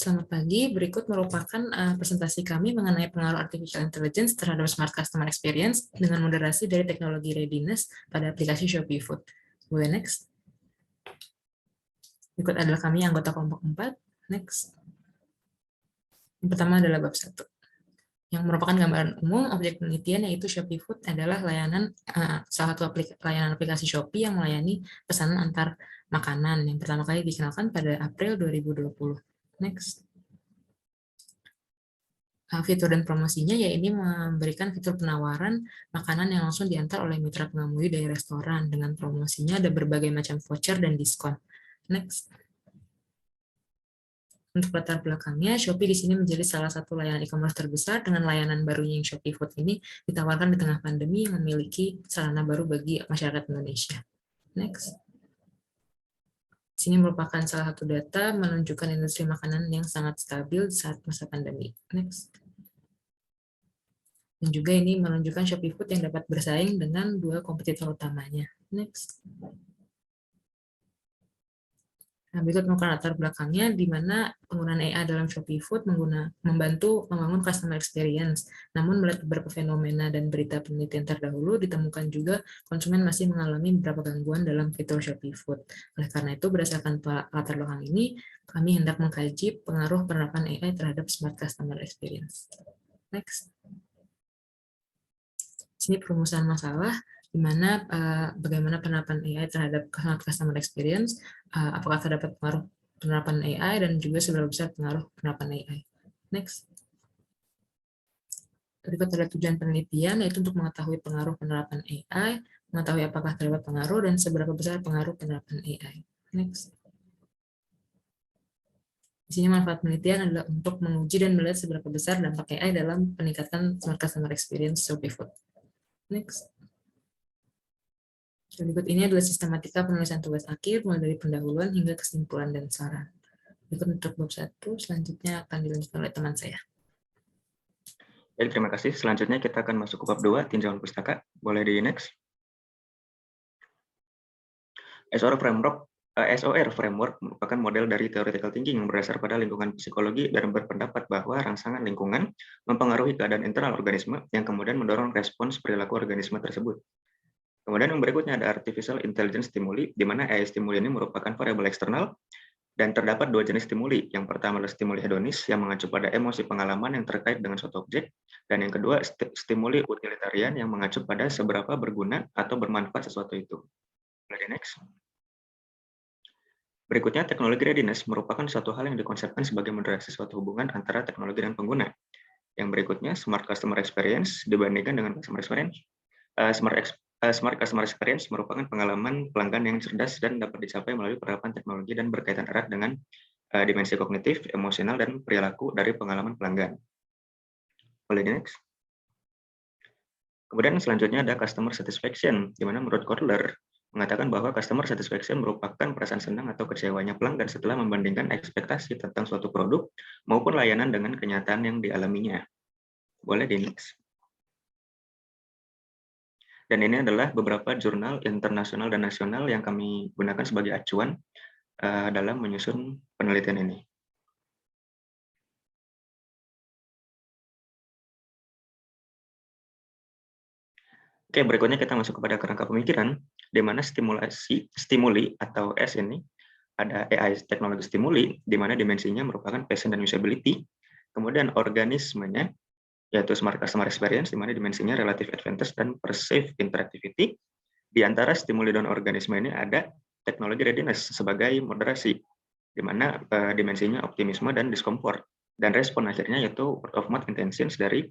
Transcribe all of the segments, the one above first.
Selamat pagi, berikut merupakan presentasi kami mengenai pengaruh Artificial Intelligence terhadap Smart Customer Experience dengan moderasi dari teknologi readiness pada aplikasi Shopee Food. Boleh next. Berikut adalah kami anggota kelompok 4. Next. Yang pertama adalah bab 1. Yang merupakan gambaran umum, objek penelitian yaitu Shopee Food adalah salah satu layanan aplikasi Shopee yang melayani pesanan antar makanan yang pertama kali dikenalkan pada April 2020. Next. Fitur dan promosinya yaitu memberikan fitur penawaran makanan yang langsung diantar oleh mitra pengemudi dari restoran. Dengan promosinya ada berbagai macam voucher dan diskon. Next. Untuk latar belakangnya, Shopee di sini menjadi salah satu layanan e-commerce terbesar dengan layanan barunya yang Shopee Food ini ditawarkan di tengah pandemi yang memiliki sarana baru bagi masyarakat Indonesia. Next. Sini merupakan salah satu data menunjukkan industri makanan yang sangat stabil saat masa pandemi. Next. Dan juga ini menunjukkan Shopee Food yang dapat bersaing dengan dua kompetitor utamanya. Next. Nah, berikut merupakan latar belakangnya di mana penggunaan AI dalam Shopee Food membantu membangun customer experience. Namun melihat beberapa fenomena dan berita penelitian terdahulu, ditemukan juga konsumen masih mengalami beberapa gangguan dalam fitur Shopee Food. Oleh karena itu, berdasarkan latar belakang ini, kami hendak mengkaji pengaruh penerapan AI terhadap smart customer experience. Next. Sini perumusan masalah, di mana bagaimana penerapan AI terhadap customer experience, apakah terdapat pengaruh penerapan AI, dan juga seberapa besar pengaruh penerapan AI. Next. Berikut ada tujuan penelitian, yaitu untuk mengetahui pengaruh penerapan AI, mengetahui apakah terdapat pengaruh, dan seberapa besar pengaruh penerapan AI. Next. Di sini manfaat penelitian adalah untuk menguji dan melihat seberapa besar dampak AI dalam peningkatan smart customer experience Shopee Food. Next. Berikut ini adalah sistematika penulisan tugas akhir, mulai dari pendahuluan hingga kesimpulan dan saran. Berikut untuk bab 1, selanjutnya akan dilanjutkan oleh teman saya. Baik, terima kasih. Selanjutnya kita akan masuk ke bab 2, tinjauan pustaka. Boleh di next. SOR Framework merupakan model dari theoretical thinking yang berdasar pada lingkungan psikologi dan berpendapat bahwa rangsangan lingkungan mempengaruhi keadaan internal organisme yang kemudian mendorong respons perilaku organisme tersebut. Kemudian yang berikutnya ada artificial intelligence stimuli, di mana AI stimuli ini merupakan variabel eksternal dan terdapat dua jenis stimuli. Yang pertama adalah stimuli hedonis yang mengacu pada emosi pengalaman yang terkait dengan suatu objek, dan yang kedua stimuli utilitarian yang mengacu pada seberapa berguna atau bermanfaat sesuatu itu. Boleh next. Berikutnya, teknologi readiness merupakan suatu hal yang dikonsepkan sebagai moderasi suatu hubungan antara teknologi dan pengguna. Yang berikutnya, smart customer experience dibandingkan dengan customer experience. Smart customer experience merupakan pengalaman pelanggan yang cerdas dan dapat dicapai melalui penerapan teknologi dan berkaitan erat dengan dimensi kognitif, emosional, dan perilaku dari pengalaman pelanggan. Boleh di next. Kemudian selanjutnya ada customer satisfaction, di mana menurut Kotler mengatakan bahwa customer satisfaction merupakan perasaan senang atau kecewanya pelanggan setelah membandingkan ekspektasi tentang suatu produk maupun layanan dengan kenyataan yang dialaminya. Boleh di next. Dan ini adalah beberapa jurnal internasional dan nasional yang kami gunakan sebagai acuan dalam menyusun penelitian ini. Oke, berikutnya kita masuk kepada kerangka pemikiran, di mana stimuli atau S ini, ada AI teknologi stimuli, di mana dimensinya merupakan passion dan usability, kemudian organismenya, yaitu smart customer experience, di mana dimensinya relative advantage dan perceived interactivity. Di antara stimuli dan organisme ini ada teknologi readiness sebagai moderasi, di mana dimensinya optimisme dan discomfort. Dan respon akhirnya yaitu word of mouth intentions dari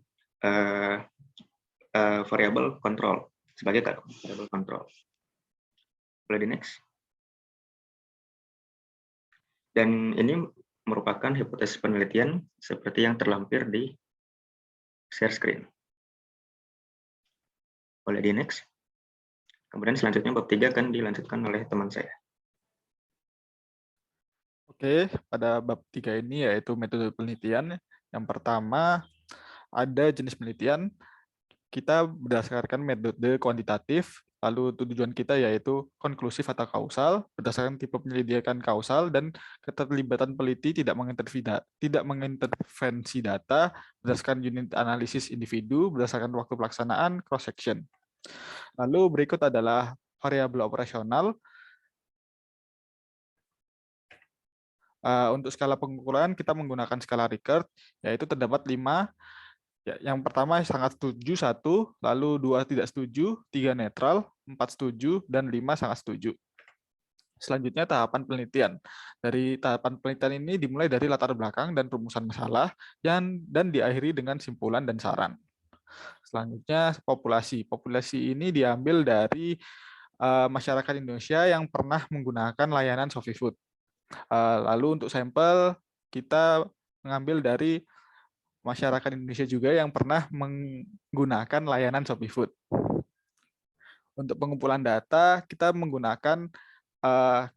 variable control, sebagai variable control. Boleh di next. Dan ini merupakan hipotesis penelitian seperti yang terlampir di share screen. Boleh di next. Kemudian selanjutnya bab 3 akan dilanjutkan oleh teman saya. Oke, pada bab 3 ini yaitu metode penelitian. Yang pertama ada jenis penelitian. Kita berdasarkan metode kuantitatif, Lalu tujuan kita yaitu konklusif atau kausal, berdasarkan tipe penyelidikan kausal dan keterlibatan peneliti tidak mengintervensi data berdasarkan unit analisis individu, berdasarkan waktu pelaksanaan, cross-section. Lalu berikut adalah variabel operasional. Untuk skala pengukuran kita menggunakan skala Likert, yaitu terdapat 5. Yang pertama sangat setuju 1, lalu 2 tidak setuju, 3 netral, 4 setuju, dan 5 sangat setuju. Selanjutnya tahapan penelitian. Dari tahapan penelitian ini dimulai dari latar belakang dan rumusan masalah dan diakhiri dengan simpulan dan saran. Selanjutnya populasi. Populasi ini diambil dari masyarakat Indonesia yang pernah menggunakan layanan ShopeeFood. Lalu untuk sampel kita mengambil dari masyarakat Indonesia juga yang pernah menggunakan layanan ShopeeFood. Untuk pengumpulan data, kita menggunakan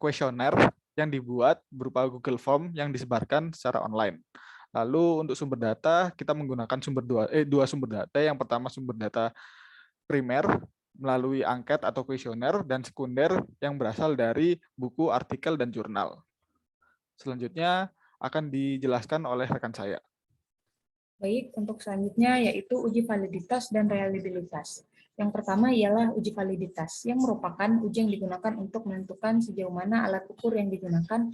kuesioner yang dibuat berupa Google Form yang disebarkan secara online. Lalu untuk sumber data, kita menggunakan dua sumber data. Yang pertama sumber data primer melalui angket atau kuesioner, dan sekunder yang berasal dari buku, artikel, dan jurnal. Selanjutnya akan dijelaskan oleh rekan saya. Baik, untuk selanjutnya yaitu uji validitas dan reliabilitas. Yang pertama ialah uji validitas, yang merupakan uji yang digunakan untuk menentukan sejauh mana alat ukur yang digunakan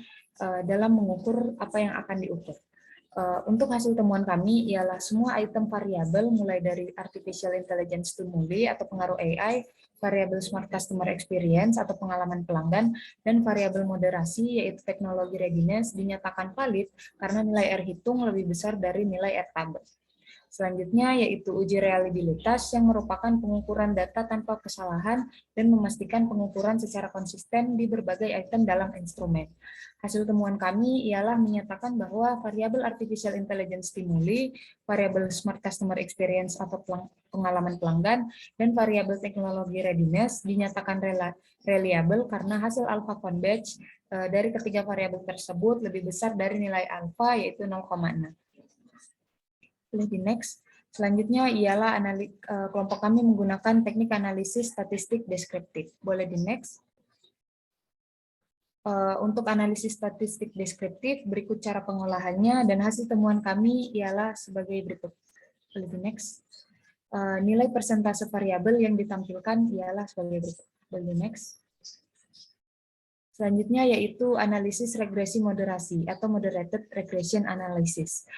dalam mengukur apa yang akan diukur. Untuk hasil temuan kami ialah semua item variabel mulai dari artificial intelligence stimuli atau pengaruh AI, variabel smart customer experience atau pengalaman pelanggan, dan variabel moderasi yaitu teknologi readiness dinyatakan valid karena nilai R hitung lebih besar dari nilai R tabel. Selanjutnya yaitu uji reliabilitas yang merupakan pengukuran data tanpa kesalahan dan memastikan pengukuran secara konsisten di berbagai item dalam instrumen. Hasil temuan kami ialah menyatakan bahwa variabel artificial intelligence stimuli, variabel smart customer experience atau pengalaman pelanggan, dan variabel teknologi readiness dinyatakan reliable karena hasil alpha converge dari ketiga variabel tersebut lebih besar dari nilai alpha yaitu 0,6. Boleh di next. Selanjutnya ialah kelompok kami menggunakan teknik analisis statistik deskriptif. Boleh di next. Untuk analisis statistik deskriptif, berikut cara pengolahannya dan hasil temuan kami ialah sebagai berikut. Boleh di next. Nilai persentase variabel yang ditampilkan ialah sebagai berikut. Boleh di next. Selanjutnya yaitu analisis regresi moderasi atau moderated regression analysis.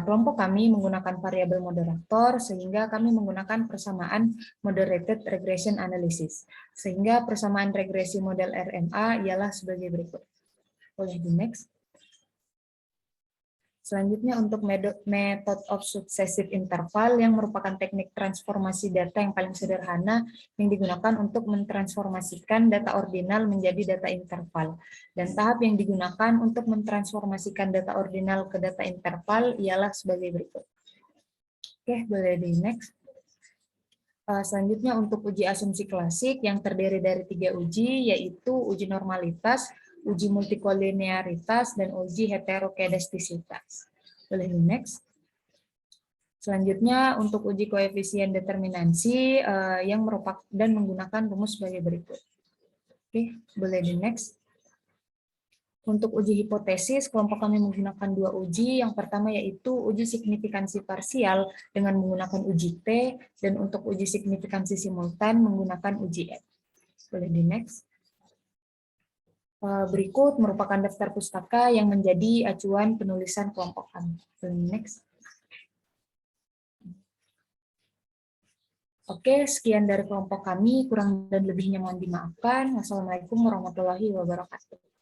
Kelompok kami menggunakan variabel moderator sehingga kami menggunakan persamaan moderated regression analysis. Sehingga persamaan regresi model RMA ialah sebagai berikut. Boleh di next. Selanjutnya untuk method of successive interval yang merupakan teknik transformasi data yang paling sederhana yang digunakan untuk mentransformasikan data ordinal menjadi data interval. Dan tahap yang digunakan untuk mentransformasikan data ordinal ke data interval ialah sebagai berikut. Oke, boleh di next. Selanjutnya untuk uji asumsi klasik yang terdiri dari 3 uji, yaitu uji normalitas, uji multikolinearitas, dan uji heterokedastisitas. Boleh di next. Selanjutnya untuk uji koefisien determinansi yang merupakan dan menggunakan rumus sebagai berikut. Oke, boleh di next. Untuk uji hipotesis, kelompok kami menggunakan 2 uji. Yang pertama yaitu uji signifikansi parsial dengan menggunakan uji T, dan untuk uji signifikansi simultan menggunakan uji F. Boleh di next. Berikut merupakan daftar pustaka yang menjadi acuan penulisan kelompok kami. Next. Oke, sekian dari kelompok kami. Kurang dan lebihnya mohon dimaafkan. Wassalamualaikum warahmatullahi wabarakatuh.